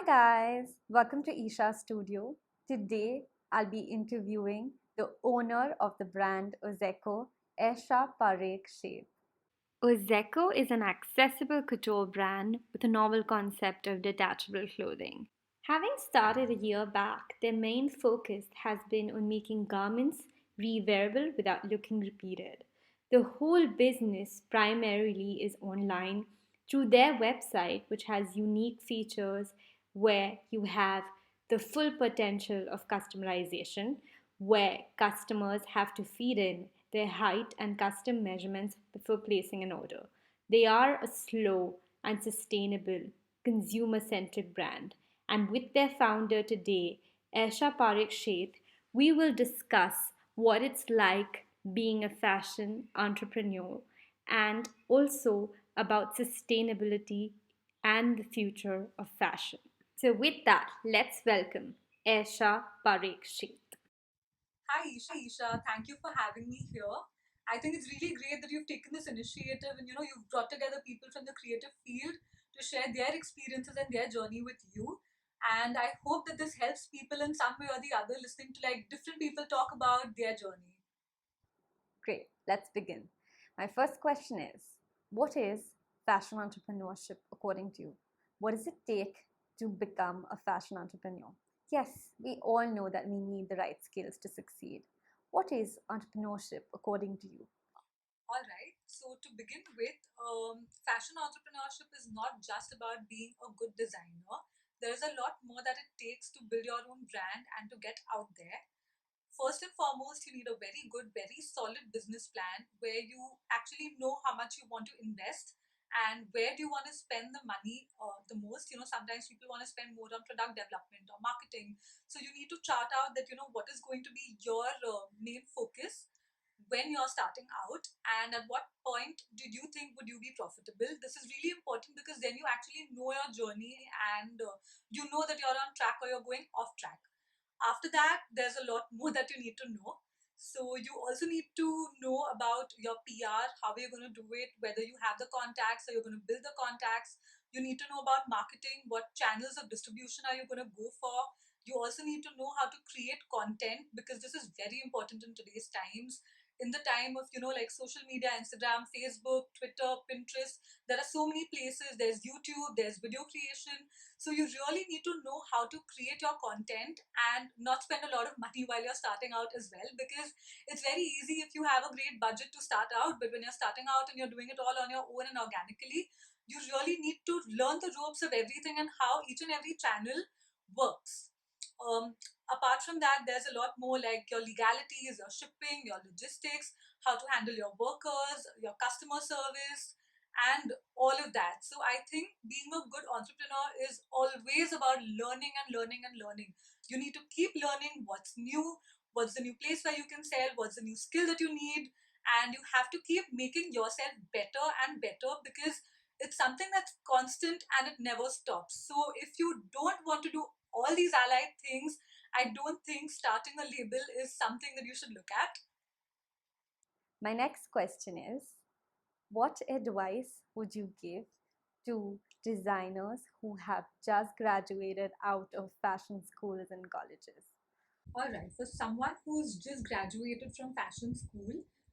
Hi guys, welcome to Isha Studio. Today I'll be interviewing the owner of the brand Ozeko, Esha Parekh Sheikh. Ozeko is an accessible couture brand with a novel concept of detachable clothing. Having started a year back, their main focus has been on making garments re-wearable without looking repeated. The whole business primarily is online through their website, which has unique features where you have the full potential of customization, where customers have to feed in their height and custom measurements before placing an order. They are a slow and sustainable consumer centric brand. And with their founder today, Esha Parekh Sheth, we will discuss what it's like being a fashion entrepreneur and also about sustainability and the future of fashion. So, with that, let's welcome Esha Parekh Sheth. Hi Isha, thank you for having me here. I think it's really great that you've taken this initiative and you've brought together people from the creative field to share their experiences and their journey with you. And I hope that this helps people in some way or the other listening to like different people talk about their journey. Great, let's begin. My first question is, what is fashion entrepreneurship according to you? What does it take to become a fashion entrepreneur? Yes, we all know that we need the right skills to succeed. What is entrepreneurship according to you? All right. So to begin with, fashion entrepreneurship is not just about being a good designer. There's a lot more that it takes to build your own brand and to get out there. First and foremost, you need a very good, very solid business plan where you actually know how much you want to invest and where do you want to spend the money the most. Sometimes people want to spend more on product development or marketing. So you need to chart out that, what is going to be your main focus when you're starting out and at what point did you think would you be profitable. This is really important because then you actually know your journey and you know that you're on track or you're going off track. After that, there's a lot more that you need to know. So you also need to know about your PR, how you're going to do it, whether you have the contacts or you're going to build the contacts. You need to know about marketing, what channels of distribution are you going to go for. You also need to know how to create content because this is very important in today's times. In the time of, like social media, Instagram, Facebook, Twitter, Pinterest, there are so many places. There's YouTube, there's video creation. So you really need to know how to create your content and not spend a lot of money while you're starting out as well, because it's very easy if you have a great budget to start out, but when you're starting out and you're doing it all on your own and organically, you really need to learn the ropes of everything and how each and every channel works. Apart from that, there's a lot more like your legalities, your shipping, your logistics, how to handle your workers, your customer service, and all of that. So I think being a good entrepreneur is always about learning and learning and learning. You need to keep learning what's new, what's the new place where you can sell, what's the new skill that you need, and you have to keep making yourself better and better because it's something that's constant and it never stops. So if you don't want to do all these allied things, I don't think starting a label is something that you should look at. My next question is, what advice would you give to designers who have just graduated out of fashion schools and colleges? All right, for someone who's just graduated from fashion school,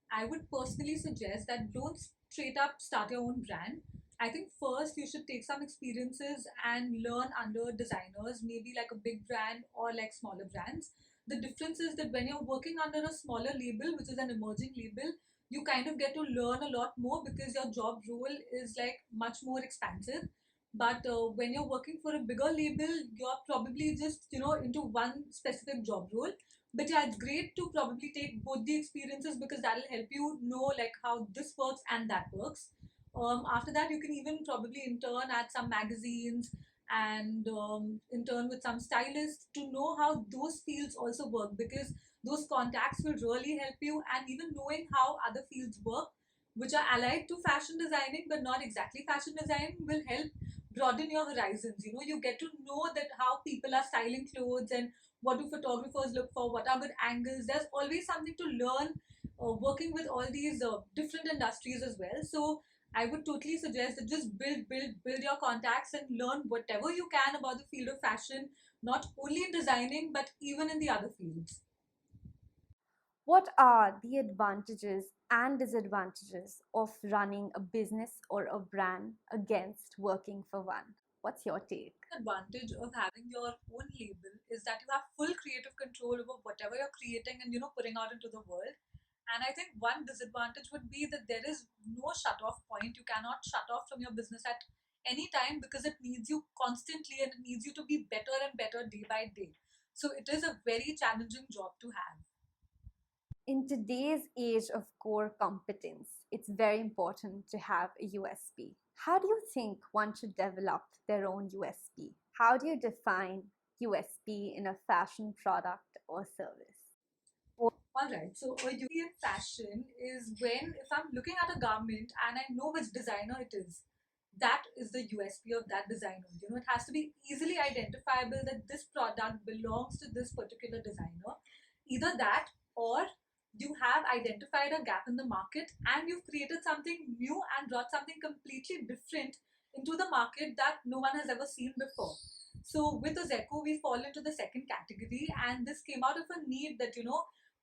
I would personally suggest that don't straight up start your own brand. I think first you should take some experiences and learn under designers, maybe like a big brand or like smaller brands. The difference is that when you're working under a smaller label, which is an emerging label, you kind of get to learn a lot more because your job role is like much more expansive. But when you're working for a bigger label, you're probably just into one specific job role. But yeah, it's great to probably take both the experiences because that'll help you know like how this works and that works. After that, you can even probably intern at some magazines and intern with some stylists to know how those fields also work, because those contacts will really help you, and even knowing how other fields work which are allied to fashion designing but not exactly fashion design will help broaden your horizons. You get to know that how people are styling clothes and what do photographers look for, what are good angles. There's always something to learn working with all these different industries as well. So I would totally suggest that just build your contacts and learn whatever you can about the field of fashion, not only in designing but even in the other fields. What are the advantages and disadvantages of running a business or a brand against working for one? What's your take? Advantage of having your own label is that you have full creative control over whatever you're creating and putting out into the world. And I think one disadvantage would be that there is no shut off point. You cannot shut off from your business at any time because it needs you constantly and it needs you to be better and better day by day. So it is a very challenging job to have. In today's age of core competence, it's very important to have a USP. How do you think one should develop their own USP? How do you define USP in a fashion product or service? All right. So a USP in fashion is when if I'm looking at a garment and I know which designer it is, that is the USP of that designer. It has to be easily identifiable that this product belongs to this particular designer. Either that or you have identified a gap in the market and you've created something new and brought something completely different into the market that no one has ever seen before. So with Ozeco, we fall into the second category, and this came out of a need that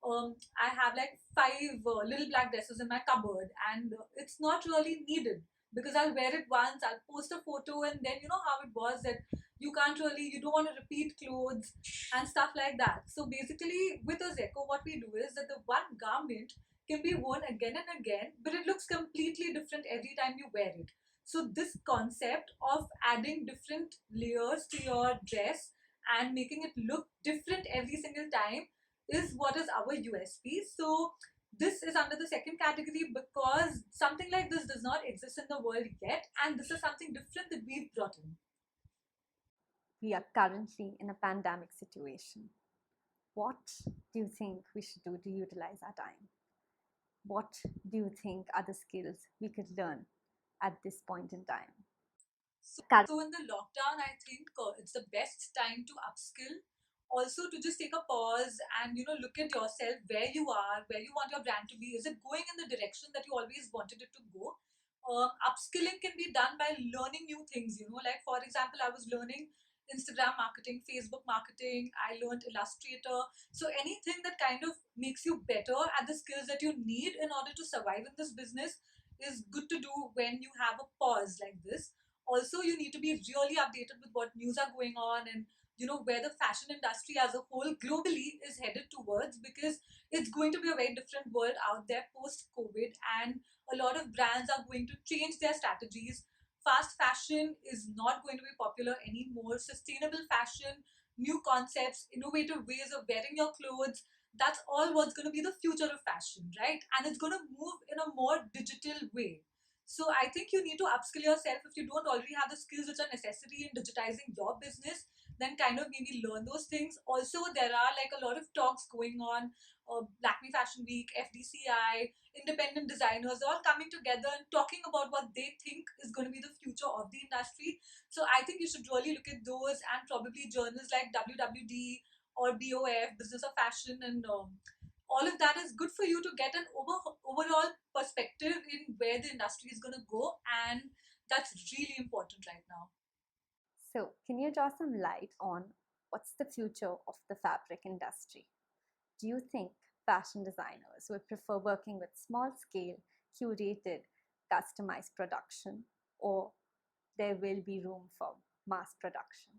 I have like five little black dresses in my cupboard, and it's not really needed because I'll wear it once, I'll post a photo, and then you know how it was that you don't want to repeat clothes and stuff like that. So basically, with Ozeco, what we do is that the one garment can be worn again and again, but it looks completely different every time you wear it. So this concept of adding different layers to your dress and making it look different every single time is what is our USP. So this is under the second category because something like this does not exist in the world yet, and this is something different that we've brought in. We are currently in a pandemic situation. What do you think we should do to utilize our time? What do you think are the skills we could learn at this point in time? So in the lockdown, I think it's the best time to upskill. Also, to just take a pause and look at yourself, where you are, where you want your brand to be. Is it going in the direction that you always wanted it to go? Upskilling can be done by learning new things. Like for example, I was learning Instagram marketing, Facebook marketing. I learned Illustrator. So anything that kind of makes you better at the skills that you need in order to survive in this business is good to do when you have a pause like this. Also, you need to be really updated with what news are going on and where the fashion industry as a whole globally is headed towards, because it's going to be a very different world out there post COVID, and a lot of brands are going to change their strategies. Fast fashion is not going to be popular anymore. Sustainable fashion, new concepts, innovative ways of wearing your clothes, that's all what's going to be the future of fashion, right? And it's going to move in a more digital way. So I think you need to upskill yourself. If you don't already have the skills which are necessary in digitizing your business, then kind of maybe learn those things. Also, there are like a lot of talks going on. Lakme Fashion Week, FDCI, independent designers, all coming together and talking about what they think is going to be the future of the industry. So I think you should really look at those, and probably journals like WWD or BOF, Business of Fashion, and all of that is good for you to get an overall perspective in where the industry is going to go, and that's really important right now. So, can you draw some light on what's the future of the fabric industry? Do you think fashion designers would prefer working with small scale, curated, customized production, or there will be room for mass production?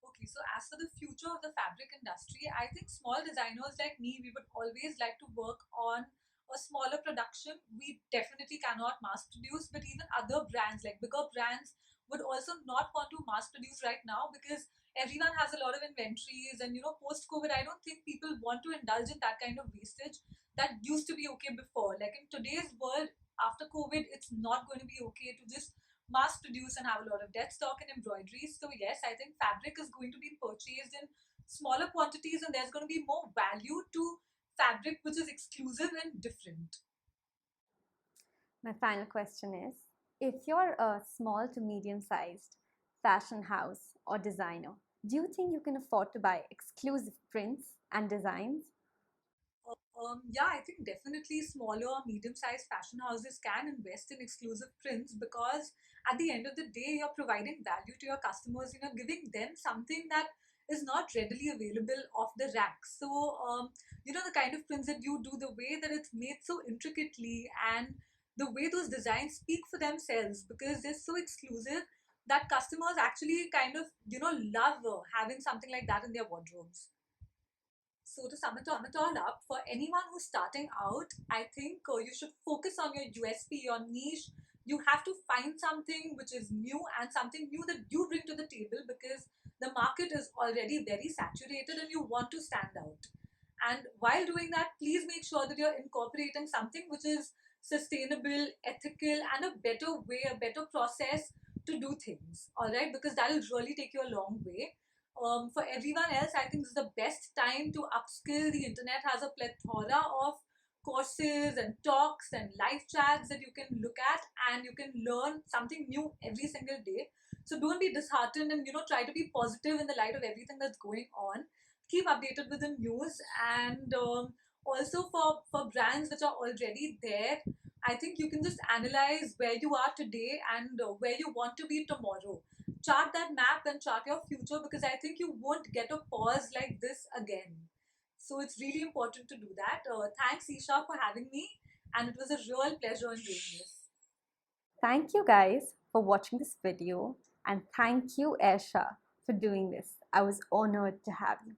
Okay, so as for the future of the fabric industry, I think small designers like me, we would always like to work on a smaller production. We definitely cannot mass produce, but even other brands, like bigger brands, would also not want to mass produce right now because everyone has a lot of inventories. And post COVID, I don't think people want to indulge in that kind of wastage that used to be okay before. Like in today's world, after COVID, it's not going to be okay to just mass produce and have a lot of dead stock and embroideries. So yes, I think fabric is going to be purchased in smaller quantities, and there's going to be more value to fabric which is exclusive and different. My final question is, if you're a small to medium sized fashion house or designer, do you think you can afford to buy exclusive prints and designs? Yeah, I think definitely smaller, medium-sized fashion houses can invest in exclusive prints because at the end of the day, you're providing value to your customers. Giving them something that is not readily available off the rack. So, the kind of prints that you do, the way that it's made so intricately, and the way those designs speak for themselves because they're so exclusive that customers actually kind of, love having something like that in their wardrobes. So to sum it all up, for anyone who's starting out, I think you should focus on your USP, your niche. You have to find something which is new and something new that you bring to the table because the market is already very saturated and you want to stand out. And while doing that, please make sure that you're incorporating something which is sustainable, ethical, and a better way, a better process to do things. All right, because that will really take you a long way. For everyone else, I think this is the best time to upskill. The internet has a plethora of courses and talks and live chats that you can look at, and you can learn something new every single day. So don't be disheartened, and try to be positive in the light of everything that's going on. Keep updated with the news, and also for brands which are already there, I think you can just analyze where you are today and where you want to be tomorrow. Chart that map and chart your future because I think you won't get a pause like this again. So it's really important to do that. Thanks, Isha, for having me, and it was a real pleasure in doing this. Thank you guys for watching this video, and thank you, Aisha, for doing this. I was honored to have you.